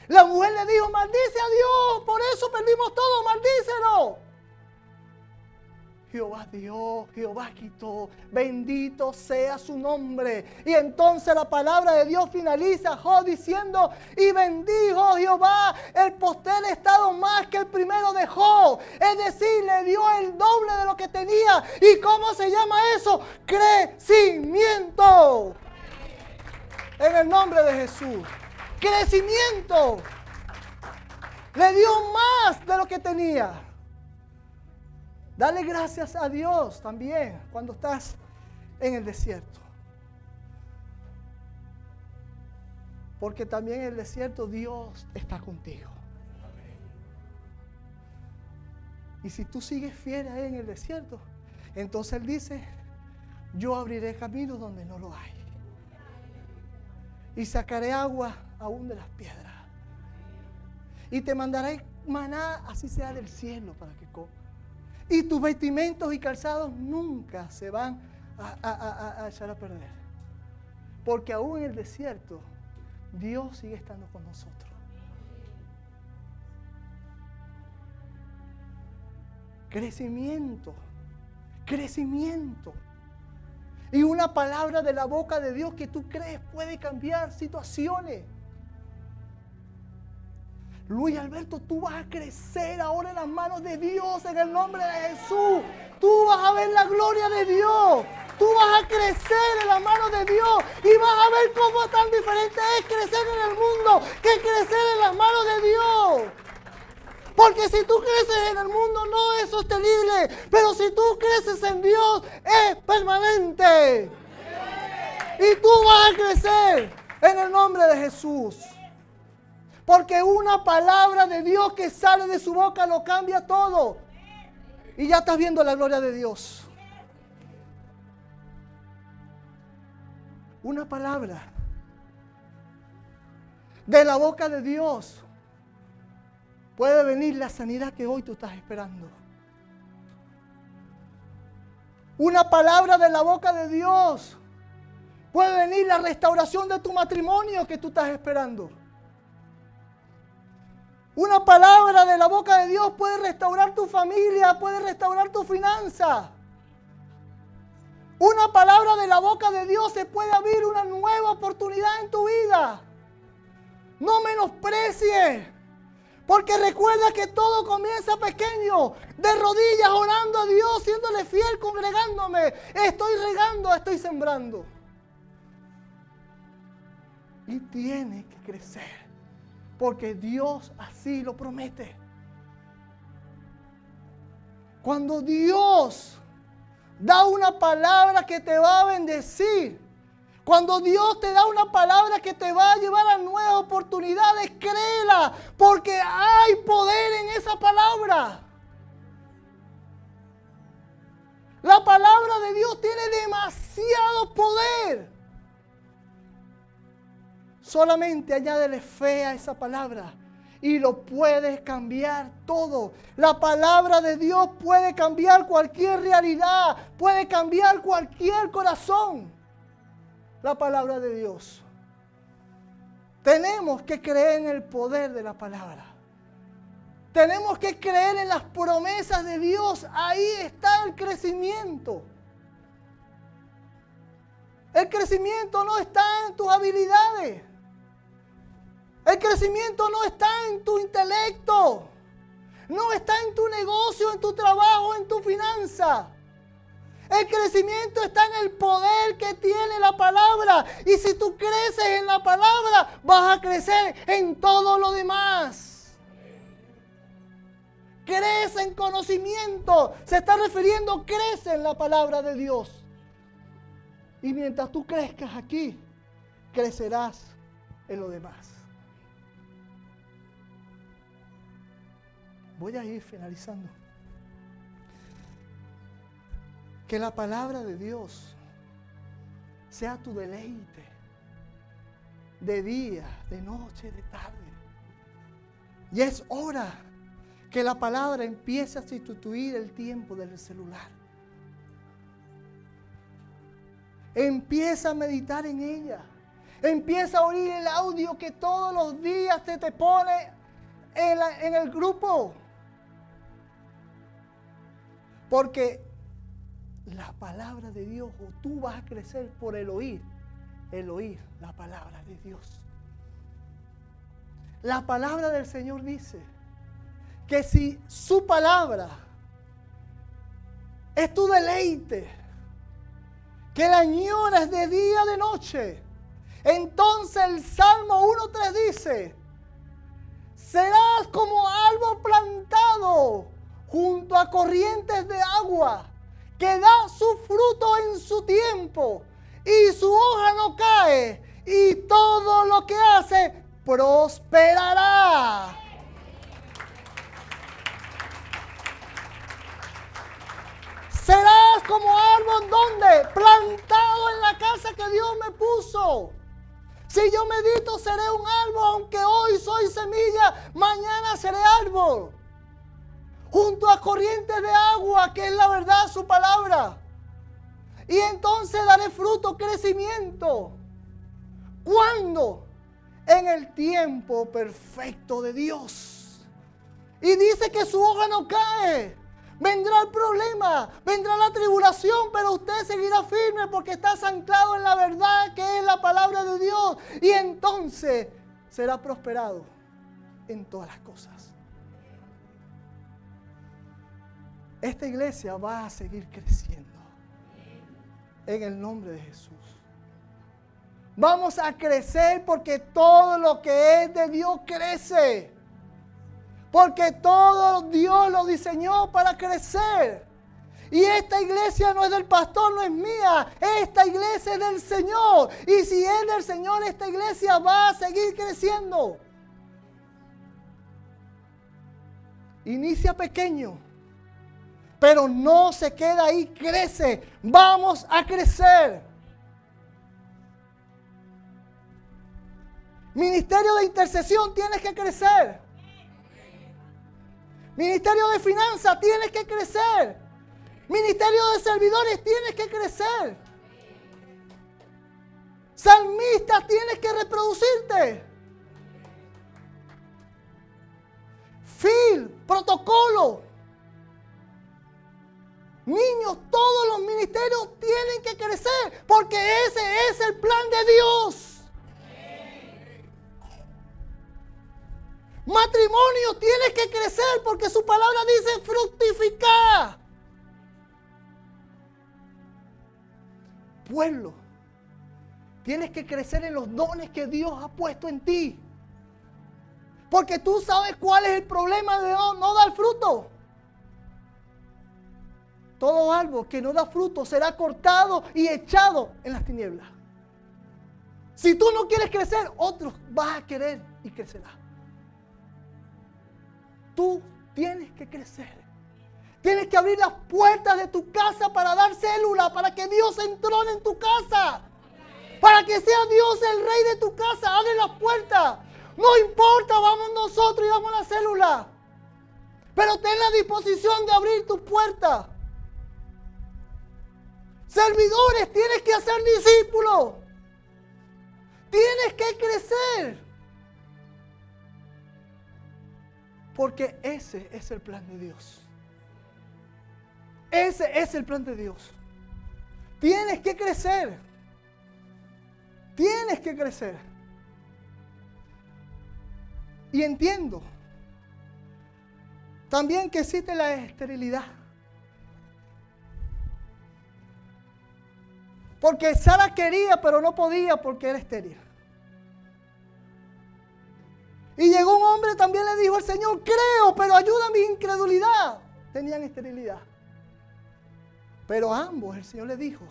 La mujer le dijo: maldice a Dios, por eso perdimos todo, maldícelo. Jehová dio, Jehová quitó, bendito sea su nombre. Y entonces la palabra de Dios finaliza Job diciendo: y bendijo Jehová el postrer estado más que el primero de Job. Es decir, le dio el doble de lo que tenía. ¿Y cómo se llama eso? Crecimiento. En el nombre de Jesús. Crecimiento. Le dio más de lo que tenía. Dale gracias a Dios también cuando estás en el desierto. Porque también en el desierto Dios está contigo. Y si tú sigues fiel a Él en el desierto, entonces Él dice: yo abriré caminos donde no lo hay. Y sacaré agua aún de las piedras. Y te mandaré maná, así sea del cielo, para que comas. Y tus vestimentos y calzados nunca se van a echar a perder. Porque aún en el desierto, Dios sigue estando con nosotros. Crecimiento. Crecimiento. Y una palabra de la boca de Dios que tú crees puede cambiar situaciones. Luis Alberto, tú vas a crecer ahora en las manos de Dios en el nombre de Jesús. Tú vas a ver la gloria de Dios. Tú vas a crecer en las manos de Dios y vas a ver cómo tan diferente es crecer en el mundo que crecer en las manos de Dios. Porque si tú creces en el mundo no es sostenible, pero si tú creces en Dios es permanente. Y tú vas a crecer en el nombre de Jesús. Porque una palabra de Dios que sale de su boca lo cambia todo. Y ya estás viendo la gloria de Dios. Una palabra de la boca de Dios puede venir la sanidad que hoy tú estás esperando. Una palabra de la boca de Dios puede venir la restauración de tu matrimonio que tú estás esperando. Una palabra de la boca de Dios puede restaurar tu familia, puede restaurar tu finanza. Una palabra de la boca de Dios se puede abrir una nueva oportunidad en tu vida. No menosprecies, porque recuerda que todo comienza pequeño, de rodillas, orando a Dios, siéndole fiel, congregándome. Estoy regando, estoy sembrando. Y tiene que crecer. Porque Dios así lo promete. Cuando Dios da una palabra que te va a bendecir, cuando Dios te da una palabra que te va a llevar a nuevas oportunidades, créela, porque hay poder en esa palabra. La palabra de Dios tiene demasiado poder. Solamente añádele fe a esa palabra y lo puedes cambiar todo. La palabra de Dios puede cambiar cualquier realidad, puede cambiar cualquier corazón. La palabra de Dios. Tenemos que creer en el poder de la palabra. Tenemos que creer en las promesas de Dios. Ahí está el crecimiento. El crecimiento no está en tus habilidades. El crecimiento no está en tu intelecto, no está en tu negocio, en tu trabajo, en tu finanza. El crecimiento está en el poder que tiene la palabra. Y si tú creces en la palabra, vas a crecer en todo lo demás. Crece en conocimiento. Se está refiriendo, crece en la palabra de Dios. Y mientras tú crezcas aquí, crecerás en lo demás. Voy a ir finalizando. Que la palabra de Dios sea tu deleite. De día, de noche, de tarde. Y es hora que la palabra empiece a sustituir el tiempo del celular. Empieza a meditar en ella. Empieza a oír el audio que todos los días te pone en el grupo. Porque la palabra de Dios, o tú vas a crecer por el oír la palabra de Dios. La palabra del Señor dice que si su palabra es tu deleite, que la añoras de día, de noche, entonces el Salmo 1:3 dice: serás como árbol plantado junto a corrientes de agua, que da su fruto en su tiempo, y su hoja no cae, y todo lo que hace prosperará. Serás como árbol, ¿dónde? Plantado en la casa que Dios me puso. Si yo medito, seré un árbol, aunque hoy soy semilla, mañana seré árbol. Junto a corrientes de agua, que es la verdad, su palabra. Y entonces daré fruto, crecimiento. ¿Cuándo? En el tiempo perfecto de Dios. Y dice que su hoja no cae. Vendrá el problema, vendrá la tribulación, pero usted seguirá firme porque está anclado en la verdad que es la palabra de Dios. Y entonces será prosperado. en todas las cosas. Esta iglesia va a seguir creciendo en el nombre de Jesús. Vamos a crecer porque todo lo que es de Dios crece. Porque todo Dios lo diseñó para crecer. Y esta iglesia no es del pastor, no es mía. Esta iglesia es del Señor. Y si es del Señor, esta iglesia va a seguir creciendo. Inicia pequeño, pero no se queda ahí, crece. Vamos a crecer. Ministerio de intercesión, tienes que crecer. Ministerio de finanzas, tienes que crecer. Ministerio de servidores, tienes que crecer. Salmistas, tienes que reproducirte. Protocolo. Niños, todos los ministerios tienen que crecer porque ese es el plan de Dios. Matrimonio, tienes que crecer porque su palabra dice fructificar. Pueblo, tienes que crecer en los dones que Dios ha puesto en ti. Porque tú sabes cuál es el problema de no dar fruto. Todo árbol que no da fruto será cortado y echado en las tinieblas. Si tú no quieres crecer, otros vas a querer y crecerá. Tú tienes que crecer. Tienes que abrir las puertas de tu casa para dar célula, para que Dios entrone en tu casa. Para que sea Dios el rey de tu casa. Abre las puertas. No importa, vamos nosotros y damos la célula. Pero ten la disposición de abrir tus puertas. Servidores, tienes que hacer discípulos. Tienes que crecer. Porque ese es el plan de Dios. Ese es el plan de Dios. Tienes que crecer. Tienes que crecer. Y entiendo también que existe la esterilidad. Porque Sara quería, pero no podía porque era estéril. Y llegó un hombre, también le dijo al Señor, creo, pero ayuda a mi incredulidad. Tenían esterilidad. Pero a ambos el Señor le dijo,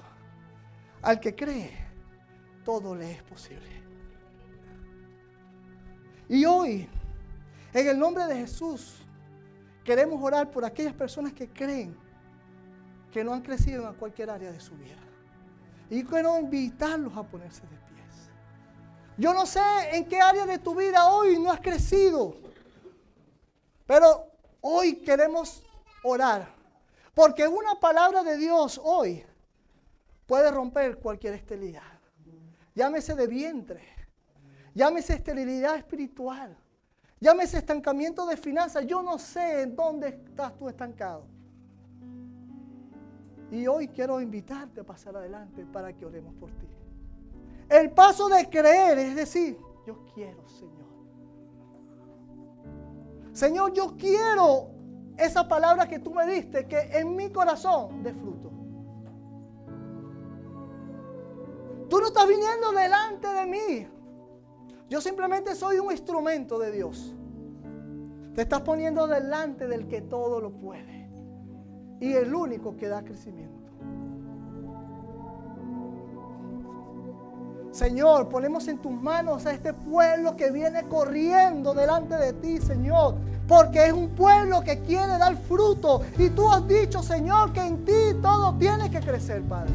al que cree, todo le es posible. Y hoy, en el nombre de Jesús, queremos orar por aquellas personas que creen que no han crecido en cualquier área de su vida. Y quiero invitarlos a ponerse de pies. Yo no sé en qué área de tu vida hoy no has crecido. Pero hoy queremos orar. Porque una palabra de Dios hoy puede romper cualquier esterilidad. Llámese de vientre. Llámese esterilidad espiritual. Llámese estancamiento de finanzas. Yo no sé en dónde estás tú estancado. Y hoy quiero invitarte a pasar adelante para que oremos por ti. El paso de creer es decir, yo quiero, Señor. Señor, yo quiero esa palabra que tú me diste, que en mi corazón dé fruto. Tú no estás viniendo delante de mí. Yo simplemente soy un instrumento de Dios. Te estás poniendo delante del que todo lo puede. Y el único que da crecimiento. Señor, ponemos en tus manos a este pueblo que viene corriendo delante de ti, Señor. Porque es un pueblo que quiere dar fruto. Y tú has dicho, Señor, que en ti todo tiene que crecer, Padre.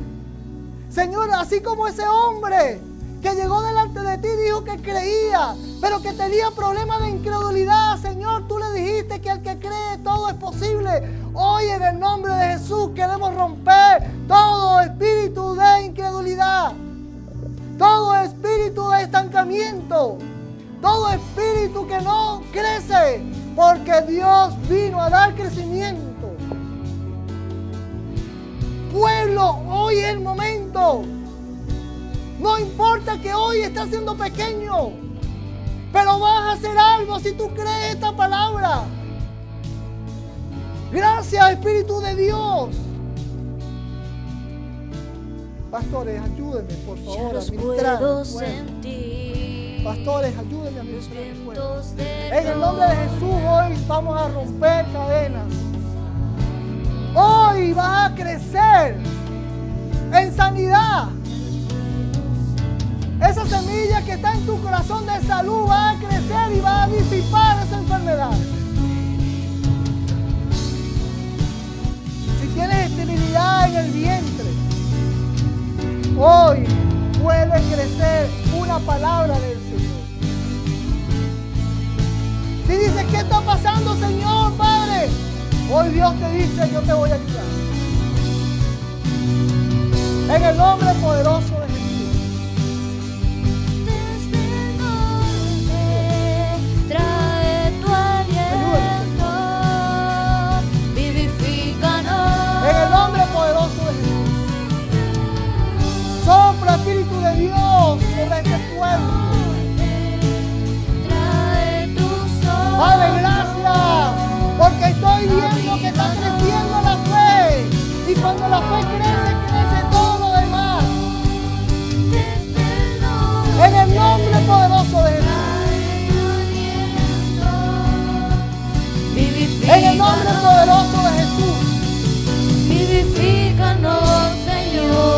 Señor, así como ese hombre que llegó delante de ti dijo que creía, pero que tenía problemas de incredulidad. Señor, tú le dijiste que al que cree todo es posible. Hoy en el nombre de Jesús queremos romper todo espíritu de incredulidad, todo espíritu de estancamiento, todo espíritu que no crece, porque Dios vino a dar crecimiento. Pueblo, hoy es el momento. No importa que hoy estés siendo pequeño. Pero vas a hacer algo si tú crees esta palabra. Gracias, Espíritu de Dios. Pastores, ayúdenme, por favor, a ministrar. Pastores, ayúdenme a ministrar. En el nombre de Jesús, hoy vamos a romper cadenas. Hoy vas a crecer en sanidad. Esa semilla que está en tu corazón de salud va a crecer y va a disipar esa enfermedad. Si tienes esterilidad en el vientre, hoy puede crecer una palabra del Señor. Si dices, ¿qué está pasando, Señor, Padre? Hoy Dios te dice, yo te voy a ayudar. En el nombre poderoso de Jesús. Trae tu aliento, vivifícanos. En el nombre poderoso de Jesús. Sopla, Espíritu de Dios, sobre este pueblo. Trae tu sol. Padre, gracias, porque estoy viendo que está creciendo la fe. Y cuando la fe crece, crece todo lo demás. En el nombre poderoso de Jesús. En el nombre poderoso de Jesús. Vivifícanos, Señor.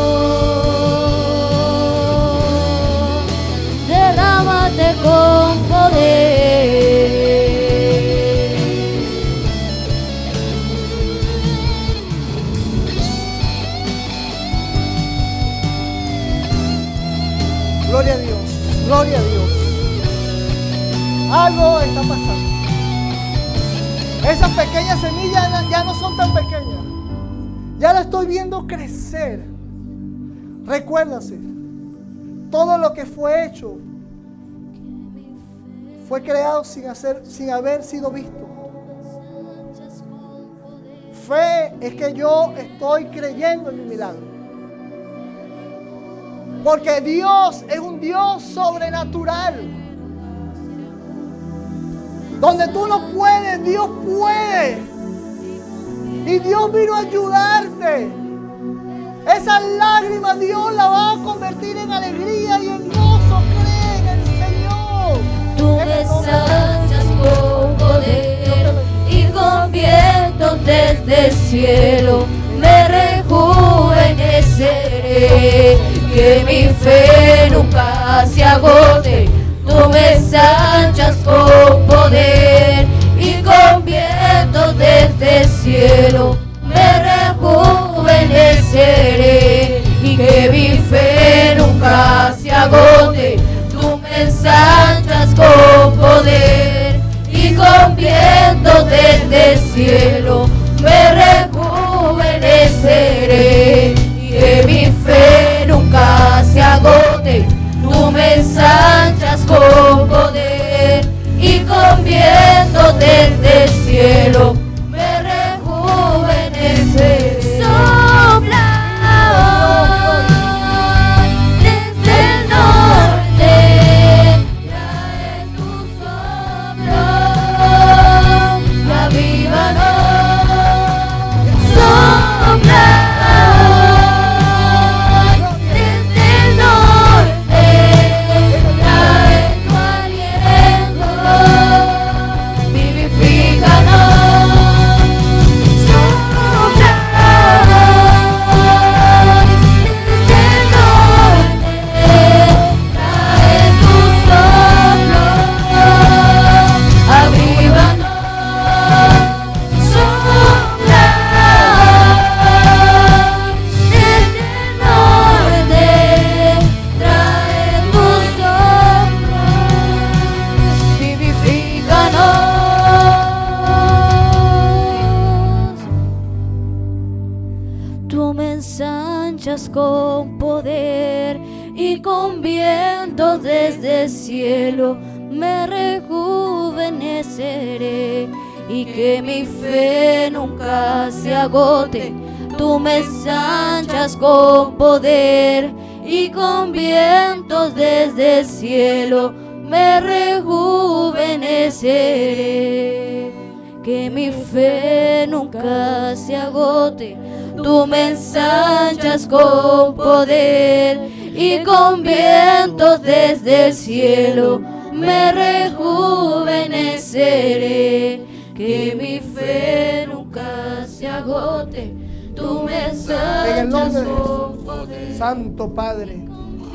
Derrámate con poder. Gloria a Dios, gloria a Dios. Algo está pasando. Esas pequeñas semillas ya no son tan pequeñas. Ya la estoy viendo crecer. Recuérdase, todo lo que fue hecho fue creado sin haber sido visto. Fe es que yo estoy creyendo en mi milagro. Porque Dios es un Dios sobrenatural. Donde tú no puedes, Dios puede. Y Dios vino a ayudarte. Esas lágrimas Dios las va a convertir en alegría y en gozo. Cree en el Señor. Tú me sacias con poder y con vientos desde el cielo me rejuveneceré. Que mi fe nunca se agote. Tú me ensanchas con poder y con vientos desde el cielo me rejuveneceré. Y que mi fe nunca se agote. Tú me ensanchas con poder y con vientos desde el cielo me rejuveneceré. Y que mi fe nunca se agote. Tú me ensanchas con poder y con viento desde el cielo me rejuveneceré. Sopla hoy desde el norte, trae tu soplo, avívanos. Sopla desde el norte, trae tu aliento, vivifícanos. Sopla desde el norte, trae tu soplo, avívanos. Sopla desde el norte, trae tu soplo, vivifícanos. Tú me ensanchas con poder y con viento desde el cielo me rejuveneceré. Y que mi fe nunca se agote. Tú me ensanchas con poder y con vientos desde el cielo me rejuveneceré. Que mi fe nunca se agote, tú me ensanchas con poder y con vientos desde el cielo me rejuveneceré. Que mi fe nunca se agote, tú me ensanchas con poder. Santo Padre,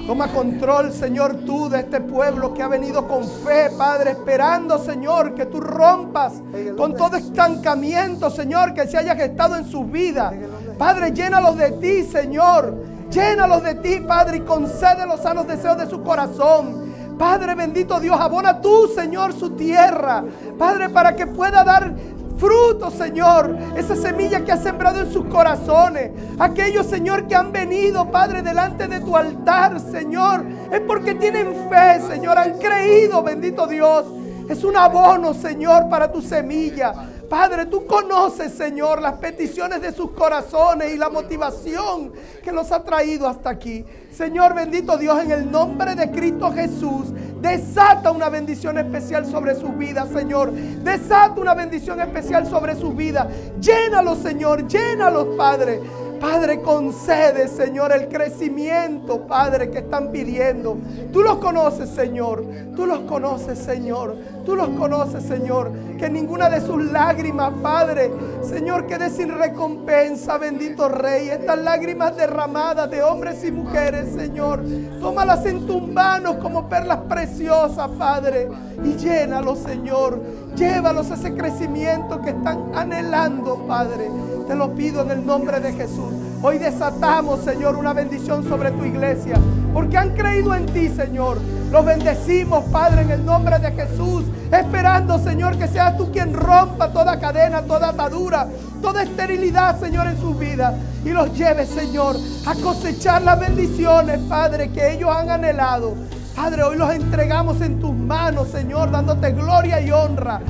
toma control, Señor, tú de este pueblo que ha venido con fe, Padre, esperando, Señor, que tú rompas con todo estancamiento, Señor, que se haya gestado en sus vidas. Padre, llénalos de ti, Señor. Llénalos de ti, Padre, y concede los sanos deseos de su corazón. Padre bendito Dios, abona tú, Señor, su tierra, Padre, para que pueda dar fruto, Señor, esa semilla que has sembrado en sus corazones. Aquellos, Señor, que han venido, Padre, delante de tu altar, Señor, es porque tienen fe, Señor, han creído, bendito Dios. Es un abono, Señor, para tu semilla. Padre, tú conoces, Señor, las peticiones de sus corazones y la motivación que los ha traído hasta aquí. Señor, bendito Dios, en el nombre de Cristo Jesús, desata una bendición especial sobre sus vidas, Señor. Desata una bendición especial sobre sus vidas. Llénalos, Señor, llénalos, Padre. Padre, concede, Señor, el crecimiento, Padre, que están pidiendo. Tú los conoces, Señor. Tú los conoces, Señor. Tú los conoces, Señor. Que ninguna de sus lágrimas, Padre, Señor, quede sin recompensa, bendito Rey. Estas lágrimas derramadas de hombres y mujeres, Señor, tómalas en tus manos como perlas preciosas, Padre, y llénalos, Señor. Llévalos a ese crecimiento que están anhelando, Padre. Te lo pido en el nombre de Jesús. Hoy desatamos, Señor, una bendición sobre tu iglesia, porque han creído en ti, Señor. Los bendecimos, Padre, en el nombre de Jesús, esperando, Señor, que seas tú quien rompa toda cadena, toda atadura, toda esterilidad, Señor, en sus vidas, y los lleve, Señor, a cosechar las bendiciones, Padre, que ellos han anhelado. Padre, hoy los entregamos en tus manos, Señor, dándote gloria y honra,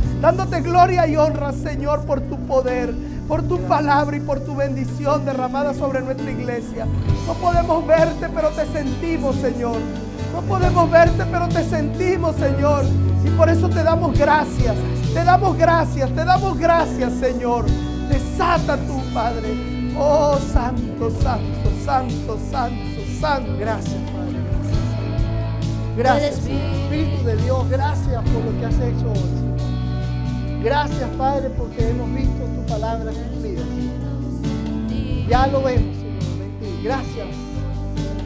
Señor, por tu poder, por tu palabra y por tu bendición derramada sobre nuestra iglesia. No podemos verte, pero te sentimos, Señor. No podemos verte, pero te sentimos, Señor. Y por eso te damos gracias, Señor. Desata tú, Padre. Oh, santo, santo, santo, santo, santo. Gracias, Padre. Gracias, Espíritu de Dios. Gracias por lo que has hecho hoy. Gracias, Padre, porque hemos visto tu palabra cumplida. Ya lo vemos, Señor, en ti. Gracias.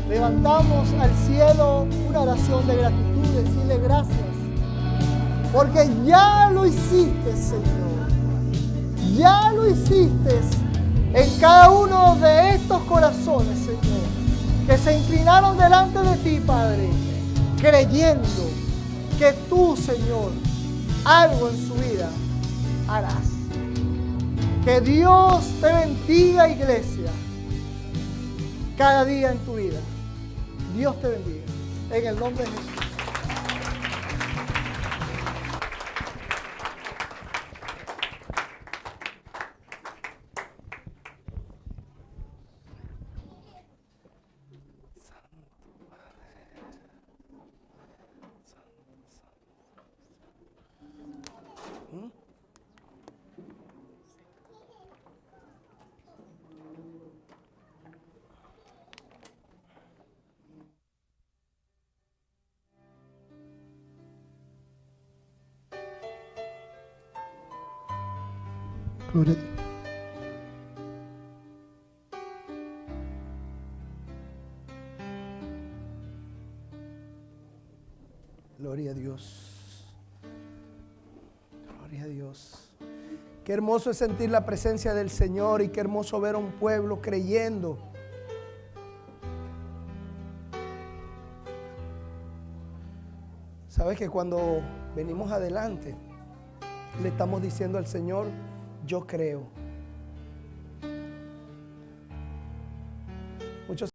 Levantamos al cielo una oración de gratitud, decirle gracias. Porque ya lo hiciste, Señor. Ya lo hiciste en cada uno de estos corazones, Señor, que se inclinaron delante de ti, Padre, creyendo que tú, Señor, algo en su vida harás. Que Dios te bendiga, iglesia, cada día en tu vida. Dios te bendiga. En el nombre de Jesús. Gloria a Dios. Gloria a Dios. Gloria a Dios. Qué hermoso es sentir la presencia del Señor y qué hermoso ver a un pueblo creyendo. Sabes que cuando venimos adelante, le estamos diciendo al Señor, yo creo. Muchos